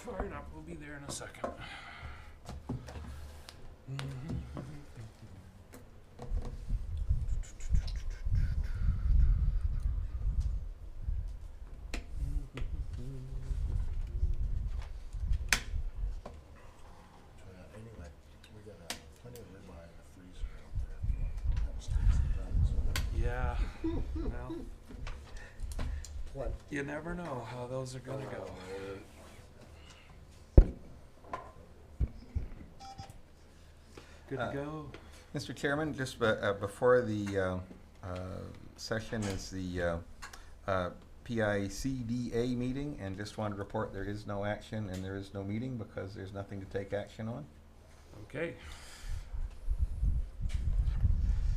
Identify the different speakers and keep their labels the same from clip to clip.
Speaker 1: Firing up. We'll be there in a second.
Speaker 2: Anyway, we got plenty of ribeye in the freezer out there.
Speaker 1: Yeah. Well,
Speaker 2: What?
Speaker 1: you never know how those are gonna go. Good to go.
Speaker 3: Mr. Chairman, just before the session is the PICDA meeting, and just wanted to report there is no action and there is no meeting because there's nothing to take action on.
Speaker 1: Okay.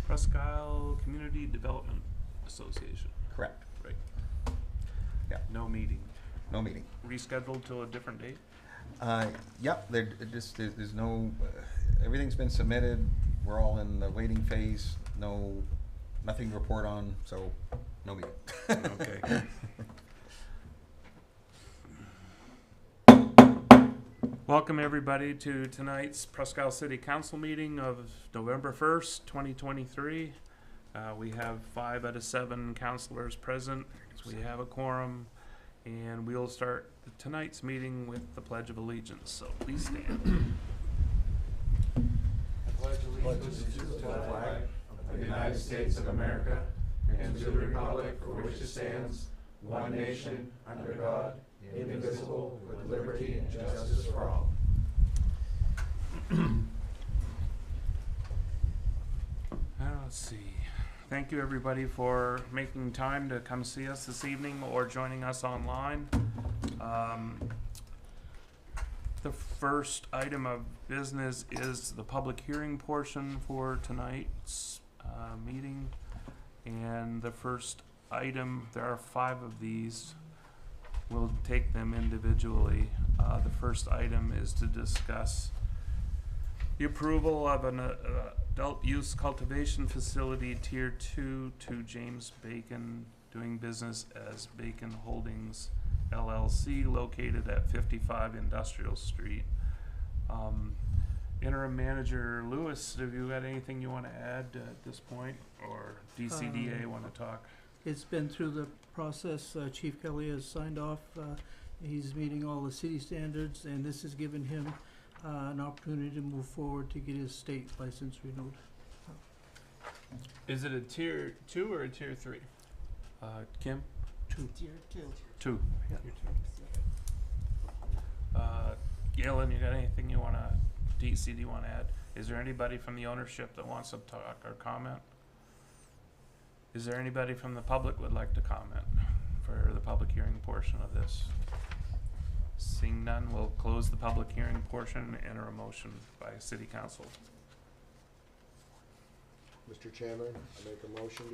Speaker 1: Presque Community Development Association.
Speaker 3: Correct.
Speaker 1: Right.
Speaker 3: Yeah.
Speaker 1: No meeting.
Speaker 3: No meeting.
Speaker 1: Rescheduled till a different date?
Speaker 3: Yep, there's no, everything's been submitted. We're all in the waiting phase. Nothing to report on, so no meeting.
Speaker 1: Okay. Welcome everybody to tonight's Presque City Council meeting of November 1st, 2023. We have 5 out of 7 councilors present, so we have a quorum, and we'll start tonight's meeting with the Pledge of Allegiance. So please stand. I pledge allegiance to the flag of the United States of America and to the republic for which it stands, one nation, under God, indivisible, with liberty and justice for all. Let's see. Thank you everybody for making time to come see us this evening or joining us online. The first item of business is the public hearing portion for tonight's meeting. And the first item, there are 5 of these. We'll take them individually. The first item is to discuss the approval of an adult use cultivation facility Tier 2 to James Bacon, doing business as Bacon Holdings LLC, located at 55 Industrial Street. Interim Manager Lewis, have you got anything you want to add at this point, or DCDA want to talk?
Speaker 4: It's been through the process. Chief Kelly has signed off. He's meeting all the city standards, and this has given him an opportunity to move forward to get his state license renewed.
Speaker 1: Is it a Tier 2 or a Tier 3? Kim?
Speaker 5: Tier 2.
Speaker 1: 2.
Speaker 4: Yeah.
Speaker 1: Galen, you got anything you want to, DCD want to add? Is there anybody from the ownership that wants to talk or comment? Is there anybody from the public would like to comment for the public hearing portion of this? Seeing none, we'll close the public hearing portion and enter a motion by City Council.
Speaker 2: Mr. Chairman, I make a motion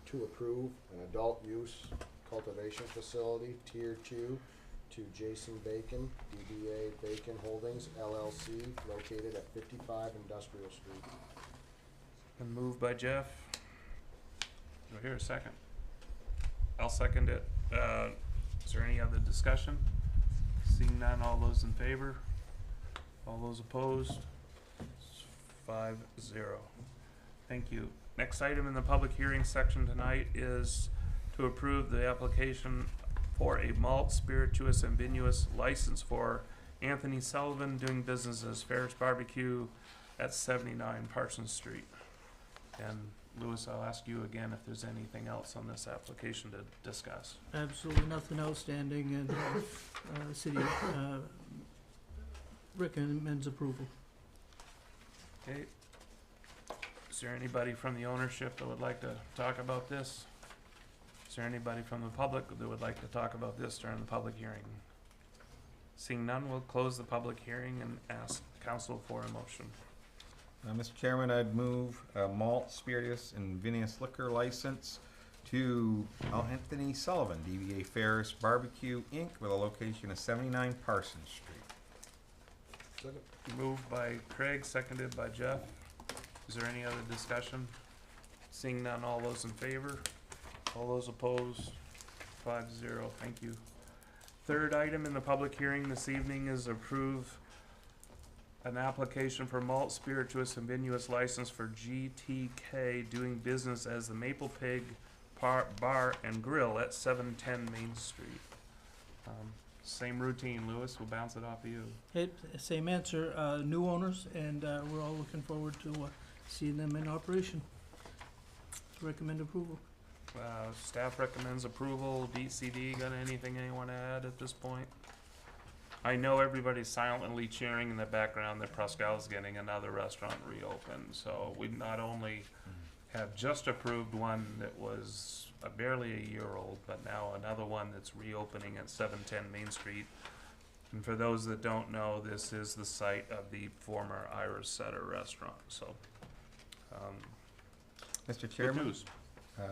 Speaker 2: to approve an adult use cultivation facility, Tier 2, to Jason Bacon, DBA Bacon Holdings LLC, located at 55 Industrial Street.
Speaker 1: Been moved by Jeff. Do I hear a second? I'll second it. Is there any other discussion? Seeing none, all those in favor? All those opposed? 5-0. Thank you. Next item in the public hearing section tonight is to approve the application for a malt spirituous and vinous license for Anthony Sullivan, doing business as Ferris Barbecue at 79 Parsons Street. And Lewis, I'll ask you again if there's anything else on this application to discuss.
Speaker 4: Absolutely nothing outstanding, and city recommends approval.
Speaker 1: Okay. Is there anybody from the ownership that would like to talk about this? Is there anybody from the public that would like to talk about this during the public hearing? Seeing none, we'll close the public hearing and ask council for a motion.
Speaker 3: Mr. Chairman, I'd move a malt, spirituous, and vinous liquor license to Anthony Sullivan, DBA Ferris Barbecue, Inc., with a location of 79 Parsons Street.
Speaker 2: Second.
Speaker 1: Moved by Craig, seconded by Jeff. Is there any other discussion? Seeing none, all those in favor? All those opposed? 5-0, thank you. Third item in the public hearing this evening is approve an application for malt spirituous and vinous license for GTK doing business as the Maple Pig Bar and Grill at 710 Main Street. Same routine, Lewis, we'll bounce it off of you.
Speaker 4: Same answer, new owners, and we're all looking forward to seeing them in operation. Recommend approval.
Speaker 1: Staff recommends approval. DCD, got anything anyone to add at this point? I know everybody's silently cheering in the background that Presque's getting another restaurant reopened, so we not only have just approved one that was barely a year old, but now another one that's reopening at 710 Main Street. And for those that don't know, this is the site of the former Irish Setter restaurant, so.
Speaker 3: Mr.
Speaker 1: Good
Speaker 3: Chairman,
Speaker 1: news.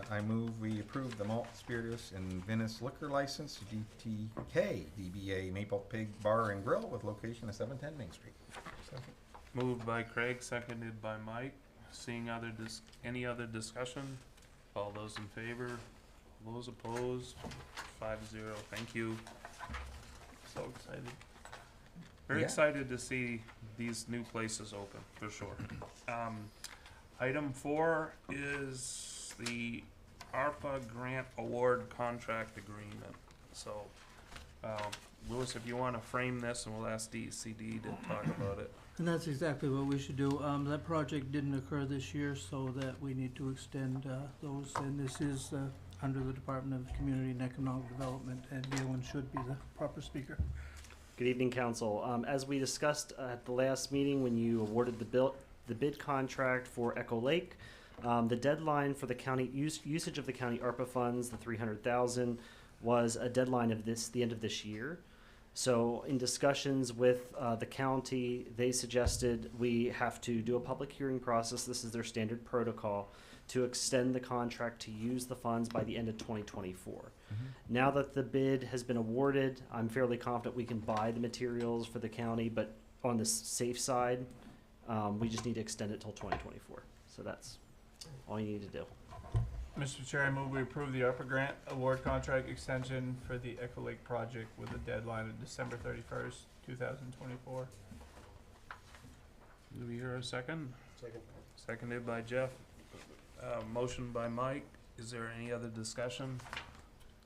Speaker 3: I move we approve the malt spirituous and vinous liquor license, GTK DBA Maple Pig Bar and Grill with location at 710 Main Street.
Speaker 1: Moved by Craig, seconded by Mike. Seeing any other discussion? All those in favor? All those opposed? 5-0. Thank you. So excited. Very
Speaker 3: Yeah.
Speaker 1: excited to see these new places open, for sure. Item 4 is the ARPA Grant Award Contract Agreement. So, Louis, if you want to frame this, and we'll ask DCD to talk about it.
Speaker 4: And that's exactly what we should do. That project didn't occur this year, so that we need to extend those, and this is under the Department of Community and Economic Development, and Galen should be the proper speaker.
Speaker 5: Good evening, Council. As we discussed at the last meeting, when you awarded the bid contract for Echo Lake, the deadline for the county usage of the county ARPA funds, the $300,000, was a deadline of the end of this year. So in discussions with the county, they suggested we have to do a public hearing process. This is their standard protocol to extend the contract to use the funds by the end of 2024. Now that the bid has been awarded, I'm fairly confident we can buy the materials for the county, but on the safe side, we just need to extend it till 2024. So that's all you need to do.
Speaker 6: Mr. Chair, I move we approve the ARPA grant award contract extension for the Echo Lake project with a deadline of December 31st, 2024.
Speaker 1: Do we hear a second?
Speaker 2: Second.
Speaker 1: Seconded by Jeff. Motion by Mike. Is there any other discussion?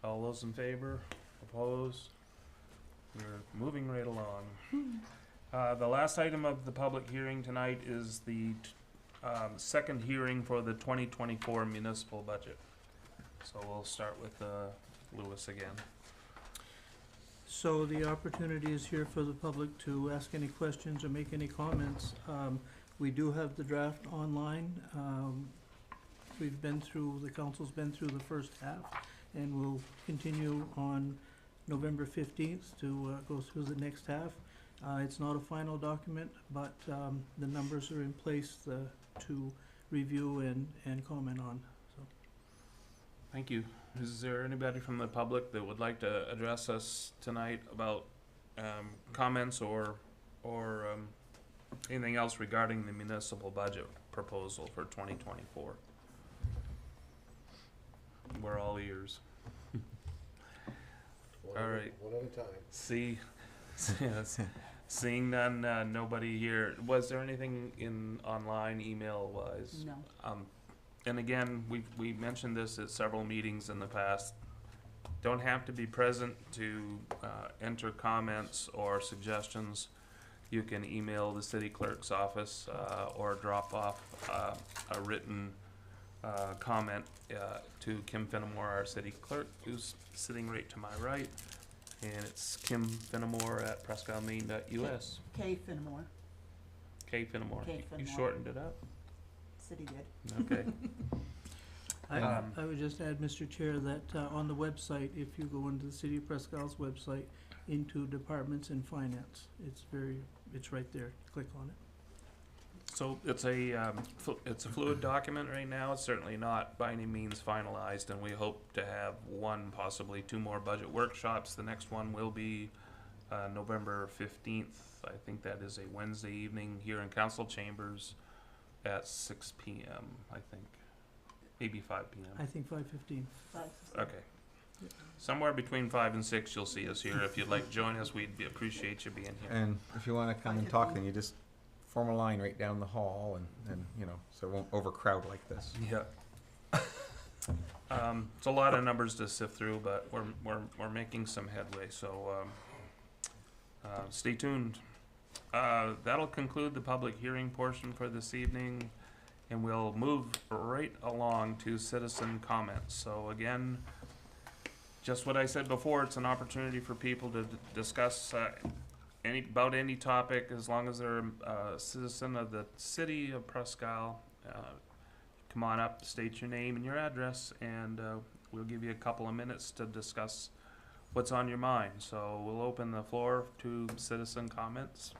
Speaker 1: All those in favor? Opposed? We're moving right along. The last item of the public hearing tonight is the second hearing for the 2024 municipal budget. So we'll start with Lewis again.
Speaker 4: So the opportunity is here for the public to ask any questions or make any comments. We do have the draft online. The council's been through the first half, and we'll continue on November 15th to go through the next half. It's not a final document, but the numbers are in place to review and comment on. So.
Speaker 1: Thank you. Is there anybody from the public that would like to address us tonight about comments or anything else regarding the municipal budget proposal for 2024? We're all ears. All right.
Speaker 2: One at a time.
Speaker 1: Seeing none, nobody here. Was there anything online, email wise?
Speaker 7: No.
Speaker 1: And again, we mentioned this at several meetings in the past. Don't have to be present to enter comments or suggestions. You can email the city clerk's office or drop off a written comment to Kim Finnemore, our city clerk, who's sitting right to my right. And it's Kim Finnemore at presquemain.us.
Speaker 7: K Finnemore,
Speaker 1: K Finnemore.
Speaker 7: K
Speaker 1: You
Speaker 7: Finnemore.
Speaker 1: shortened it up?
Speaker 7: city did.
Speaker 1: Okay.
Speaker 4: I would just add, Mr. Chair, that on the website, if you go into the City of Presque's website, into Departments and Finance, it's right there. Click on it.
Speaker 1: So it's a fluid document right now. It's certainly not by any means finalized, and we hope to have one, possibly two more budget workshops. The next one will be November 15th. I think that is a Wednesday evening here in council chambers at 6 p.m. I think, maybe 5 p.m.
Speaker 4: I think 5:15.
Speaker 1: Okay. Somewhere between 5 and 6, you'll see us here. If you'd like to join us, appreciate you being here.
Speaker 3: And if you wanna come and talk, then you just form a line right down the hall and, you know, so it won't overcrowd like this.
Speaker 1: Yeah. It's a lot of numbers to sift through, but we're making some headway, so, stay tuned. That'll conclude the public hearing portion for this evening, and we'll move right along to citizen comments. So again, just what I said before, it's an opportunity for people to discuss, about any topic, as long as they're a citizen of the city of Presque. Come on up, state your name and your address, and we'll give you a couple of minutes to discuss what's on your mind. So we'll open the floor to citizen comments.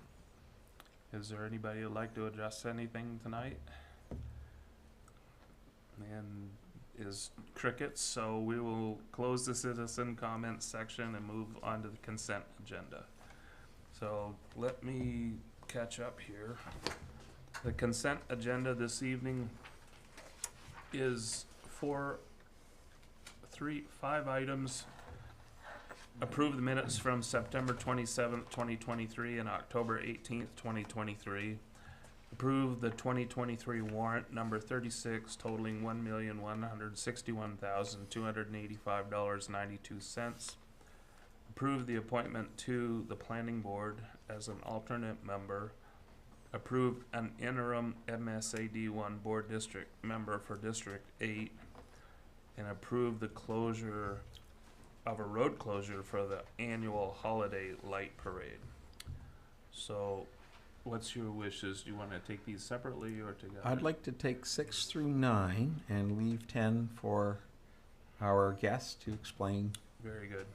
Speaker 1: Is there anybody who'd like to address anything tonight? And is crickets, so we will close the citizen comments section and move on to the consent agenda. So let me catch up here. The consent agenda this evening is five items. Approve the minutes from September 27th, 2023 and October 18th, 2023. Approve the 2023 warrant number 36 totaling $1,161,285.92. Approve the appointment to the planning board as an alternate member. Approve an interim MSAD1 board district member for District 8. And approve the closure of a road closure for the annual holiday light parade. So, what's your wishes? Do you want to take these separately or together?
Speaker 3: I'd like to take 6 through 9 and leave 10 for our guests to explain.
Speaker 1: Very good.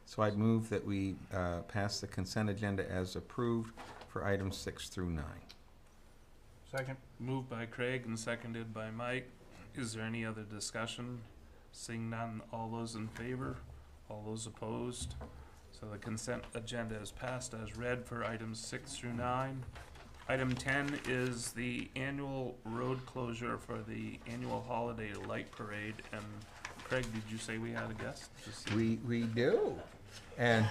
Speaker 3: So I'd move that we pass the consent agenda as approved for items 6 through 9.
Speaker 6: Second.
Speaker 1: Moved by Craig and seconded by Mike. Is there any other discussion? Seeing none, all those in favor? All those opposed? So the consent agenda is passed as read for items 6 through 9. Item 10 is the annual road closure for the annual holiday light parade. And Craig, did you say we had a guest?
Speaker 3: We do. And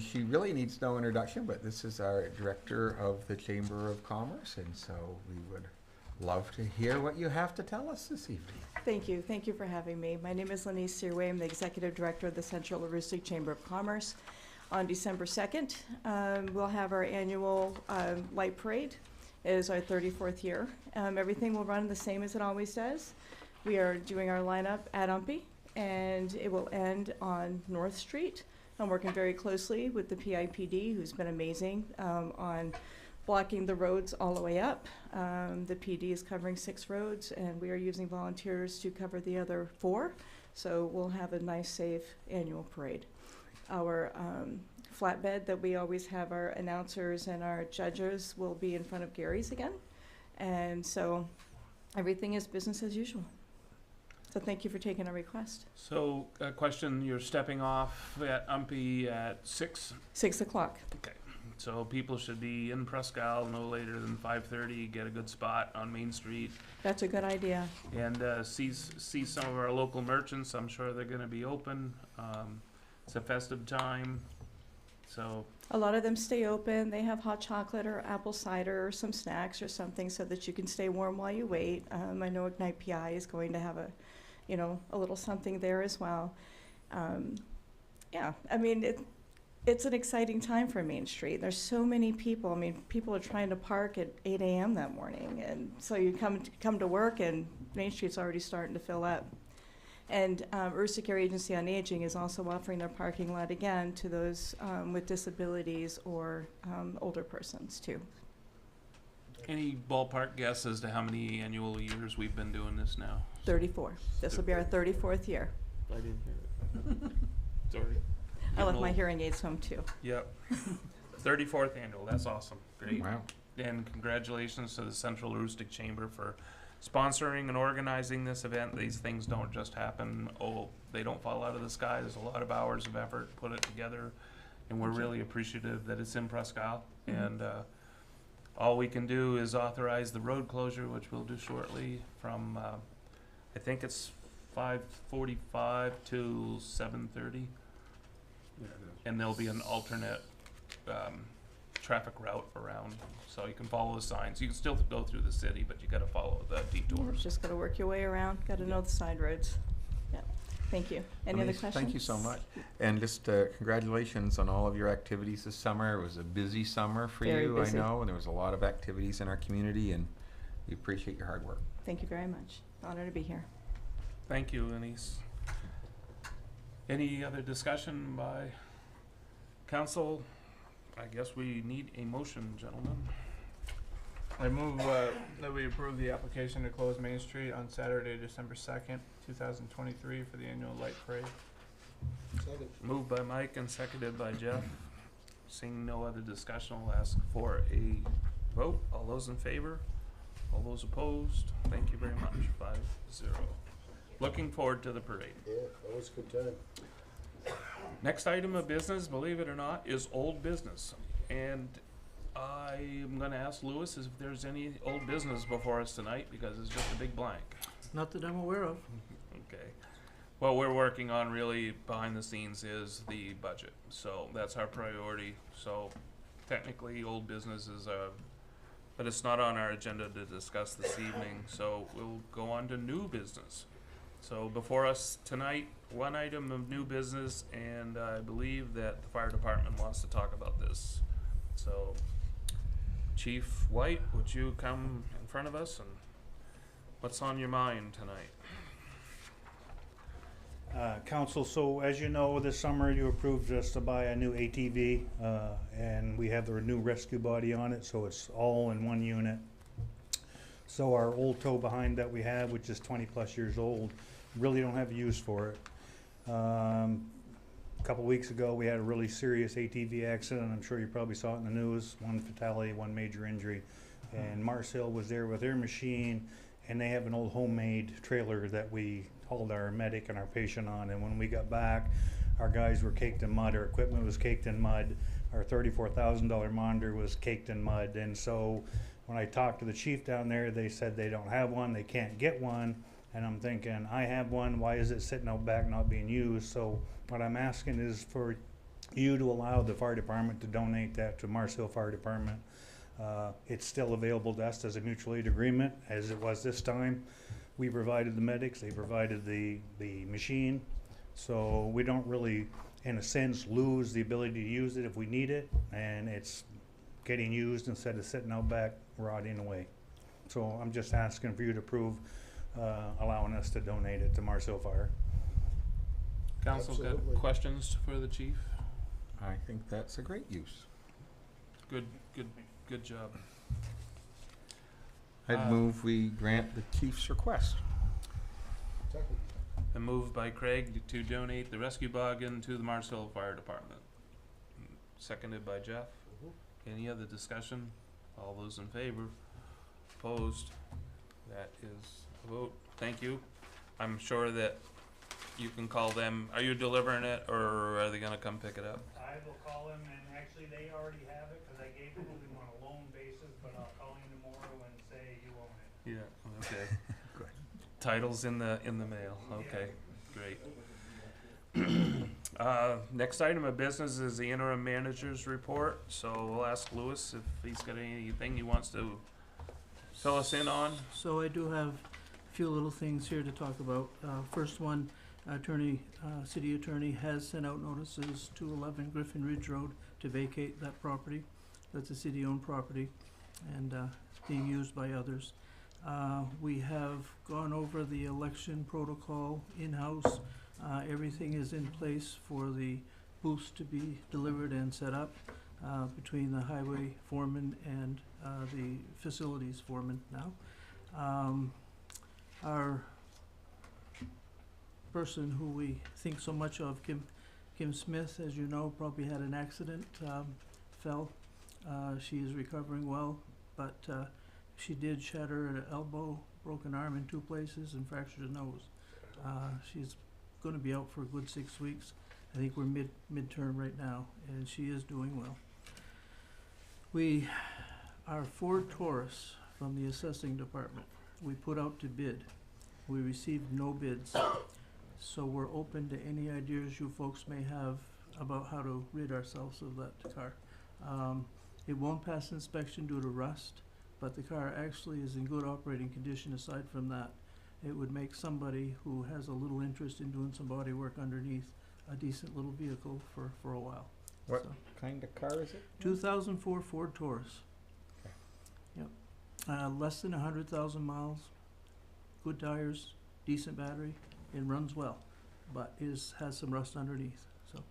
Speaker 3: she really needs no introduction, but this is our director of the Chamber of Commerce, and so we would love to hear what you have to tell us this evening.
Speaker 8: Thank you. Thank you for having me. My name is Lenise Searway. I'm the Executive Director of the Central Aroostook Chamber of Commerce. On December 2nd, we'll have our annual light parade. It is our 34th year. Everything will run the same as it always does. We are doing our lineup at Umpy, and it will end on North Street. I'm working very closely with the PIPD, who's been amazing on blocking the roads all the way up. The PD is covering 6 roads, and we are using volunteers to cover the other 4. So we'll have a nice, safe annual parade. Our flatbed that we always have our announcers and our judges will be in front of Gary's again. And so everything is business as usual. So thank you for taking our request.
Speaker 1: So, a question, you're stepping off at Umpy at 6?
Speaker 8: 6 o'clock.
Speaker 1: Okay. So people should be in Presque no later than 5:30, get a good spot on Main Street,
Speaker 8: That's a good idea.
Speaker 1: and see some of our local merchants. I'm sure they're gonna be open. It's a festive time, so
Speaker 8: A lot of them stay open. They have hot chocolate or apple cider or some snacks or something so that you can stay warm while you wait. I know Ignite PI is going to have a little something there as well. Yeah, I mean, it's an exciting time for Main Street. There's so many people. I mean, people are trying to park at 8 a.m. that morning, and so you come to work, and Main Street's already starting to fill up. And Aroostook Area Agency on Aging is also offering their parking lot again to those with disabilities or older persons too.
Speaker 1: any ballpark guess as to how many annual years we've been doing this now?
Speaker 8: 34. This will be our 34th year.
Speaker 1: I didn't hear it. Sorry.
Speaker 8: I left my
Speaker 1: Getting
Speaker 8: hearing aids home too.
Speaker 1: old. Yep. 34th annual, that's awesome, great.
Speaker 3: Wow.
Speaker 1: And congratulations to the Central Aroostook Chamber for sponsoring and organizing this event. These things don't just happen, they don't fall out of the sky. There's a lot of hours of effort to put it together, and we're really appreciative that it's in Presque. And all we can do is authorize the road closure, which we'll do shortly, from I think it's 5:45 to 7:30. And there'll be an alternate, traffic route around, so you can follow the signs. You can still go through the city, but you gotta follow the detours.
Speaker 8: Just gotta work your way around, gotta know the side roads. Yeah, thank you. Any other
Speaker 3: Denise,
Speaker 8: questions?
Speaker 3: Thank you so much. And just congratulations on all of your activities this summer. It was a busy summer for
Speaker 8: Very
Speaker 3: you,
Speaker 8: busy.
Speaker 3: I know, and there was a lot of activities in our community, and we appreciate your hard work.
Speaker 8: Thank you very much. Honor to be here.
Speaker 1: Thank you, Denise. Any other discussion by council? I guess we need a motion, gentlemen.
Speaker 6: I move that we approve the application to close Main Street on Saturday, December 2nd, 2023 for the annual light parade.
Speaker 2: Second.
Speaker 1: Moved by Mike and seconded by Jeff. Seeing no other discussion, I'll ask for a vote. All those in favor? All those opposed? Thank you very much. 5-0. Looking forward to the parade.
Speaker 2: Yeah, that was a good time.
Speaker 1: Next item of business, believe it or not, is old business. And I'm gonna ask Louis if there's any old business before us tonight, because it's just a big blank.
Speaker 4: Not that I'm aware of.
Speaker 1: Okay. What we're working on really behind the scenes is the budget, so that's our priority. So technically, old business is but it's not on our agenda to discuss this evening, so we'll go on to new business. So before us tonight, one item of new business, and I believe that the fire department wants to talk about this. So Chief White, would you come in front of us, and what's on your mind tonight?
Speaker 9: Council, so as you know, this summer you approved us to buy a new ATV, and we have the new rescue body on it, so it's all in one unit. So our old tow behind that we have, which is 20+ years old, really don't have use for it. A couple weeks ago, we had a really serious ATV accident. I'm sure you probably saw it in the news. One fatality, one major injury. And Mars Hill was there with their machine, and they have an old homemade trailer that we hauled our medic and our patient on. And when we got back, our guys were caked in mud. Our equipment was caked in mud. Our $34,000 monitor was caked in mud. And so when I talked to the chief down there, they said they don't have one, they can't get one. And I'm thinking, I have one, why is it sitting out back not being used? So what I'm asking is for you to allow the fire department to donate that to Mars Hill Fire Department. It's still available to us as a mutual aid agreement, as it was this time. We provided the medics, they provided the machine. So we don't really, in a sense, lose the ability to use it if we need it. And it's getting used instead of sitting out back rotting away. So I'm just asking for you to approve allowing us to donate it to Mars Hill Fire.
Speaker 1: Council got
Speaker 2: Absolutely.
Speaker 1: questions for the chief?
Speaker 3: I think that's a great use.
Speaker 1: Good job.
Speaker 3: I'd move we grant the chief's request.
Speaker 2: Second.
Speaker 1: A move by Craig to donate the rescue wagon to the Mars Hill Fire Department. Seconded by Jeff. Any other discussion? All those in favor? Opposed? That is a vote. Thank you. I'm sure that you can call them. Are you delivering it, or are they gonna come pick it up?
Speaker 9: I will call him, and actually they already have it because I gave it to them on a loan basis, but I'll call him tomorrow and say you own it.
Speaker 1: Yeah, okay.
Speaker 3: Good.
Speaker 1: Title's in the mail. Okay, great. Next item of business is the interim manager's report. So we'll ask Louis if he's got anything he wants to fill us in on.
Speaker 4: So I do have a few little things here to talk about. First one, city attorney has sent out notices to 11 Griffin Ridge Road to vacate that property. That's a city-owned property, and it's being used by others. We have gone over the election protocol in-house. Everything is in place for the booths to be delivered and set up between the highway foreman and the facilities foreman now. Our person who we think so much of, Kim Smith, as you know, probably had an accident, fell. She is recovering well, but she did shatter an elbow, broken arm in 2 places, and fractured a nose. She's going to be out for a good 6 weeks. I think we're midterm right now, and she is doing well. Our Ford Taurus from the assessing department, we put out to bid. We received no bids, so we're open to any ideas you folks may have about how to rid ourselves of that car. It won't pass inspection due to rust, but the car actually is in good operating condition. Aside from that, it would make somebody who has a little interest in doing some body work underneath a decent little vehicle for a while.
Speaker 3: What
Speaker 4: So,
Speaker 3: kind of car is it?
Speaker 4: 2004 Ford Taurus. Yep. Less than 100,000 miles, good tires, decent battery, it runs well, but has some rust underneath, so.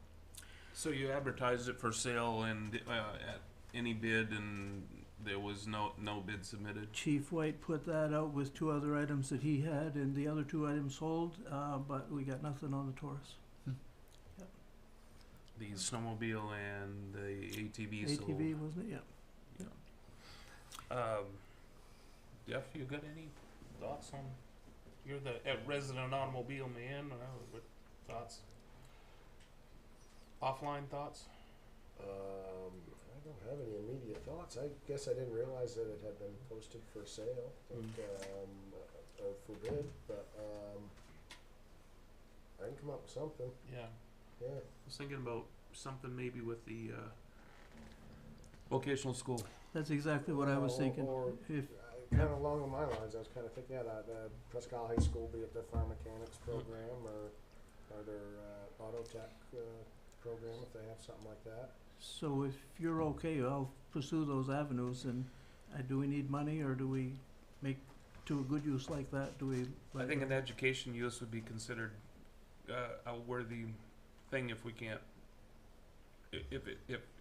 Speaker 1: So you advertised it for sale and at any bid, and there was no bid submitted?
Speaker 4: Chief White put that out with 2 other items that he had, and the other 2 items sold, but we got nothing on the Taurus.
Speaker 1: The snowmobile and the ATV sold.
Speaker 4: ATV, wasn't it? Yeah.
Speaker 1: Jeff, you got any thoughts on, you're the resident automobile man, what thoughts? Offline thoughts?
Speaker 2: I don't have any immediate thoughts. I guess I didn't realize that it had been posted for sale, or for bid, but, I can come up with something,
Speaker 1: Yeah.
Speaker 2: yeah.
Speaker 1: I was thinking about something maybe with the vocational school.
Speaker 4: That's exactly what I was thinking.
Speaker 2: Or
Speaker 4: If,
Speaker 2: kind of along my lines, I was kind of thinking, the Presque High School, be it their farm mechanics program or their auto tech program, if they have something like that.
Speaker 4: so if you're okay, I'll pursue those avenues, and do we need money, or do we make to a good use like that, do we?
Speaker 1: I think an education use would be considered a worthy thing if we can't, if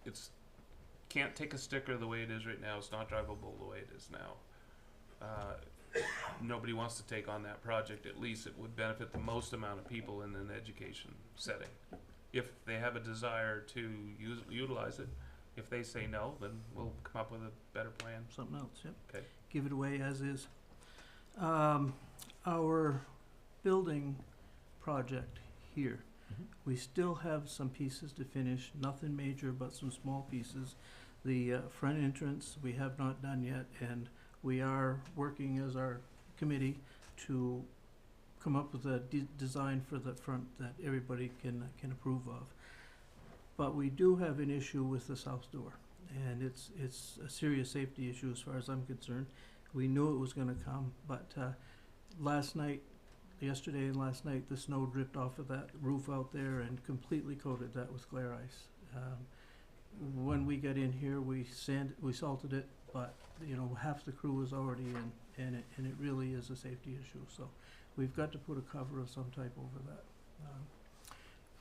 Speaker 1: it's, can't take a sticker the way it is right now, it's not drivable the way it is now. Nobody wants to take on that project. At least it would benefit the most amount of people in an education setting. If they have a desire to utilize it, if they say no, then we'll come up with a better plan.
Speaker 4: Something else, yep.
Speaker 1: Okay.
Speaker 4: Give it away as is. Our building project here, we still have some pieces to finish, nothing major, but some small pieces. The front entrance, we have not done yet, and we are working as our committee to come up with a design for the front that everybody can approve of. But we do have an issue with the south door, and it's a serious safety issue as far as I'm concerned. We knew it was gonna come, but yesterday and last night, the snow dripped off of that roof out there and completely coated that with glare ice. When we got in here, we salted it, but half the crew was already in, and it really is a safety issue. So we've got to put a cover of some type over that.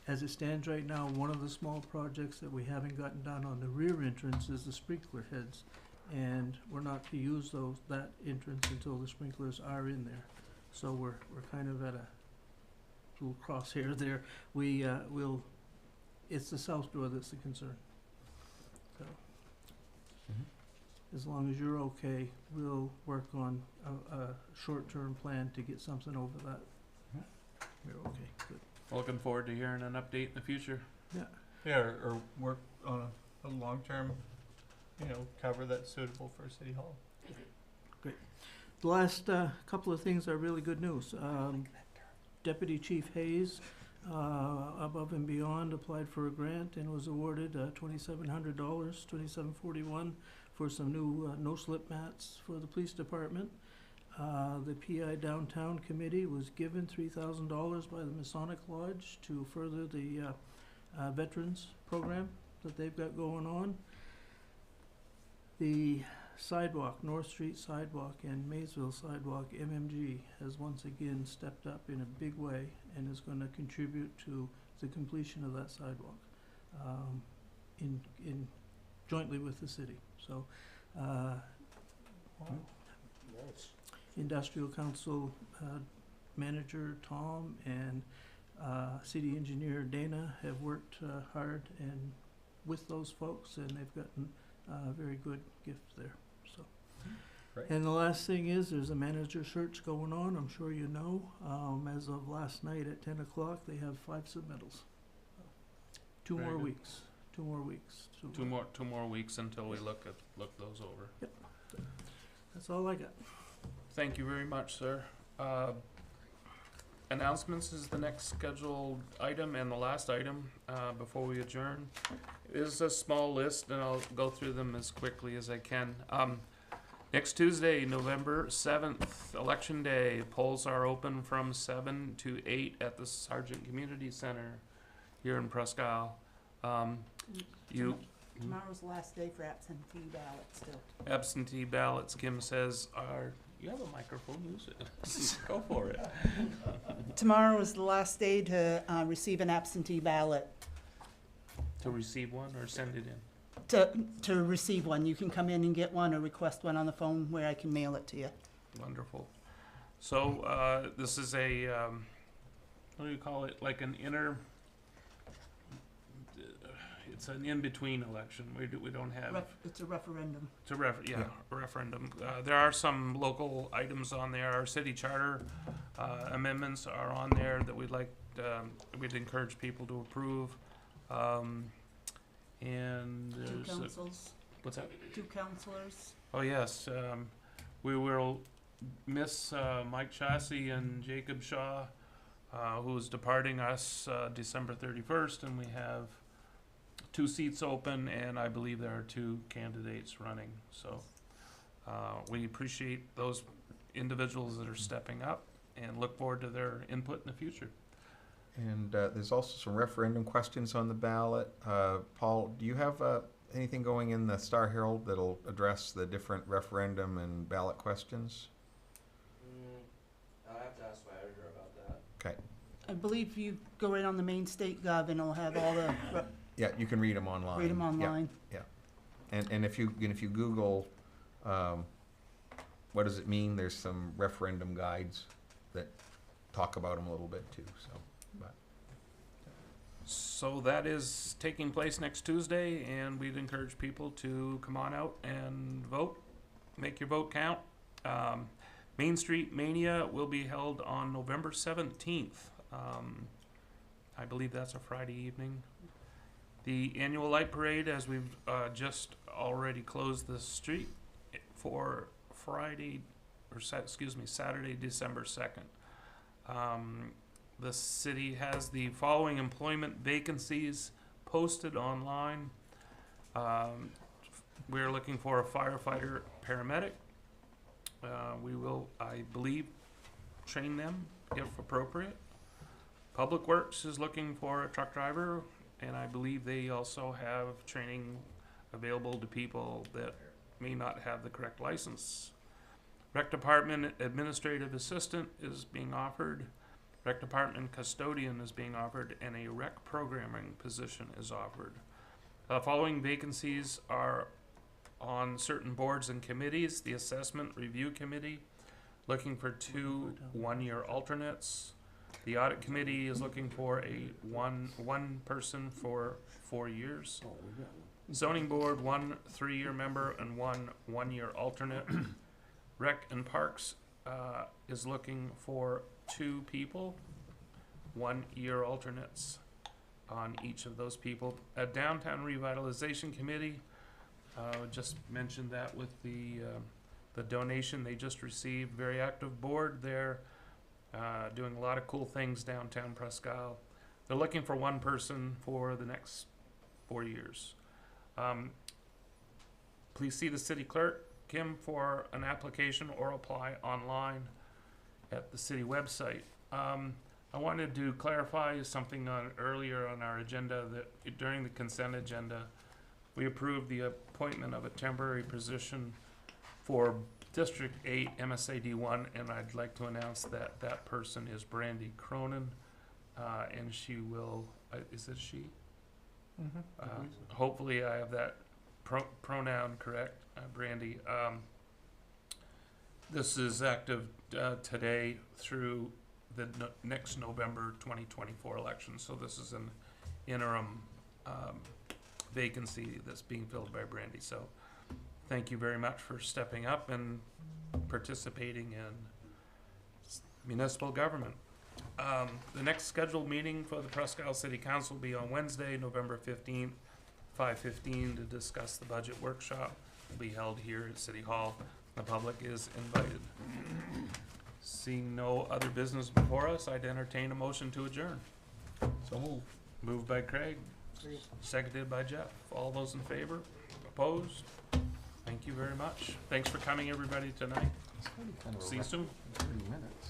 Speaker 4: As it stands right now, one of the small projects that we haven't gotten done on the rear entrance is the sprinkler heads, and we're not to use that entrance until the sprinklers are in there. So we're kind of at a little crosshair there. It's the south door that's the concern. So, as long as you're okay, we'll work on a short-term plan to get something over that. We're okay, good.
Speaker 1: Looking forward to hearing an update in the future.
Speaker 6: Yeah, or work on a long-term, cover that's suitable for City Hall.
Speaker 4: The last couple of things are really good news. Deputy Chief Hayes, above and beyond, applied for a grant and was awarded $2,700, $2,741, for some new no-slip mats for the police department. The PI Downtown Committee was given $3,000 by the Masonic Lodge to further the veterans program that they've got going on. The sidewalk, North Street sidewalk and Maysville sidewalk, MMG, has once again stepped up in a big way and is going to contribute to the completion of that sidewalk in jointly with the city. So
Speaker 2: Nice.
Speaker 4: Industrial Council Manager Tom and City Engineer Dana have worked hard and with those folks, and they've gotten a very good gift there. So,
Speaker 3: Great.
Speaker 4: And the last thing is, there's a manager search going on. I'm sure you know. As of last night at 10 o'clock, they have 5 submittals. Two
Speaker 1: Very
Speaker 4: more
Speaker 1: good.
Speaker 4: weeks. 2 more weeks.
Speaker 1: Two more weeks until we look those over.
Speaker 4: That's all I got.
Speaker 1: Thank you very much, sir. announcements is the next scheduled item and the last item, before we adjourn. It is a small list, and I'll go through them as quickly as I can. Next Tuesday, November 7th, Election Day, polls are open from 7 to 8 at the Sargent Community Center here in Presque.
Speaker 7: Tomorrow's the last day for absentee ballots still.
Speaker 1: Absentee ballots, Kim says, you have a microphone, use it. Go for it.
Speaker 7: Tomorrow is the last day to receive an absentee ballot.
Speaker 1: To receive one or send it in?
Speaker 7: To receive one, you can come in and get one or request one on the phone where I can mail it to you.
Speaker 1: Wonderful. So, this is a, what do you call it, like an it's an in-between election. We don't have.
Speaker 7: It's a referendum.
Speaker 1: It's a referendum. There are some local items on there. Our city charter amendments are on there that we'd encourage people to approve. And
Speaker 7: Two
Speaker 1: there's
Speaker 7: councils,
Speaker 1: what's that?
Speaker 7: 2 councilors.
Speaker 1: Oh yes, we will miss Mike Chassie and Jacob Shaw, who is departing us December 31st, and we have 2 seats open, and I believe there are 2 candidates running. So we appreciate those individuals that are stepping up and look forward to their input in the future.
Speaker 3: And there's also some referendum questions on the ballot. Paul, do you have anything going in the Star Herald that'll address the different referendum and ballot questions?
Speaker 10: I'll have to ask my editor about that.
Speaker 3: Okay.
Speaker 7: I believe you go right on the main state gov and it'll have all the,
Speaker 3: Yeah, you can read them online.
Speaker 7: read them
Speaker 3: Yeah.
Speaker 7: online.
Speaker 3: And if you Google, what does it mean? There's some referendum guides that talk about them a little bit too.
Speaker 1: So that is taking place next Tuesday, and we'd encourage people to come on out and vote, make your vote count. Main Street Mania will be held on November 17th. I believe that's a Friday evening. The annual light parade, as we've just already closed the street for Saturday, December 2nd. The city has the following employment vacancies posted online. We're looking for a firefighter, paramedic. We will, I believe, train them if appropriate. Public Works is looking for a truck driver, and I believe they also have training available to people that may not have the correct license. Rec Department Administrative Assistant is being offered. Rec Department Custodian is being offered, and a rec programming position is offered. Following vacancies are on certain boards and committees. The Assessment Review Committee, looking for 2 one-year alternates. The Audit Committee is looking for a one person for 4 years. Zoning Board, 1 3-year member and 1 one-year alternate. Rec and Parks is looking for 2 people, 1-year alternates on each of those people. A Downtown Revitalization Committee, just mentioned that with the donation they just received. Very active board there, doing a lot of cool things downtown Presque. They're looking for 1 person for the next 4 years. Please see the city clerk, Kim, for an application or apply online at the city website. I wanted to clarify something earlier on our agenda, that during the consent agenda, we approved the appointment of a temporary position for District 8 MSAD 1, and I'd like to announce that that person is Brandy Cronin, and she will, is it she? Hopefully I have that pronoun correct, Brandy. This is active today through the next November 2024 election. So this is an interim vacancy that's being filled by Brandy. So thank you very much for stepping up and participating in municipal government. The next scheduled meeting for the Presque Isle City Council will be on Wednesday, November 15th, 5:15, to discuss the budget workshop. It will be held here at City Hall. The public is invited. Seeing no other business before us, I'd entertain a motion to adjourn.
Speaker 3: So move.
Speaker 1: Moved by Craig, seconded by Jeff. All those in favor? Opposed? Thank you very much. Thanks for coming, everybody, tonight. See you soon.
Speaker 3: 30 minutes.